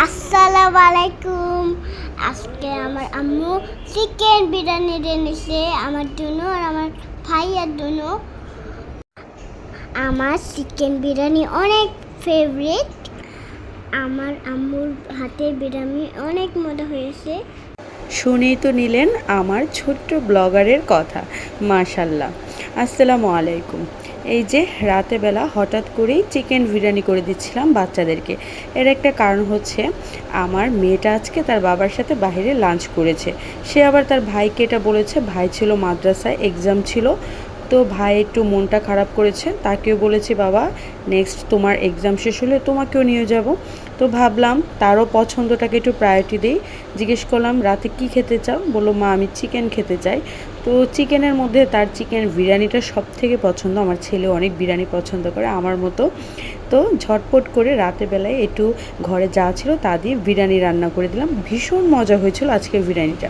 আসসালামু আলাইকুম। আজকে আমার আম্মু চিকেন বিরিয়ানি এনেছে আমার জন্য আর আমার ভাইয়ের জন্য। আমার চিকেন বিরিয়ানি অনেক ফেভারিট। আমার আম্মুর হাতের বিরিয়ানি অনেক মজা হয়েছে। শুনেই তো নিলেন আমার ছোট্ট ব্লগারের কথা। মাশাল্লাহ। আসসালামু আলাইকুম। এই যে রাতেবেলা হঠাৎ করেই চিকেন বিরিয়ানি করে দিচ্ছিলাম বাচ্চাদেরকে। এর একটা কারণ হচ্ছে আমার মেয়েটা আজকে তার বাবার সাথে বাইরে লাঞ্চ করেছে। সে আবার তার ভাইকে এটা বলেছে, ভাই ছিল মাদ্রাসায়, এক্সাম ছিল, তো ভাই একটু মনটা খারাপ করেছে। তাকেও বলেছি, বাবা নেক্সট তোমার এক্সাম শেষ হলে তোমাকেও নিয়ে যাব। তো ভাবলাম তারও পছন্দটাকে একটু প্রায়োরিটি দিই। জিজ্ঞেস করলাম রাতে কি খেতে চাও, বললো মা আমি চিকেন খেতে চাই। তো চিকেনের মধ্যে তার চিকেন বিরিয়ানিটা সব থেকে পছন্দ। আমার ছেলে অনেক বিরিয়ানি পছন্দ করে আমার মতো। তো ঝটপট করে রাতে বেলায় একটু ঘরে যা ছিল তা দিয়ে বিরিয়ানি রান্না করে দিলাম। ভীষণ মজা হয়েছিল আজকের বিরিয়ানিটা।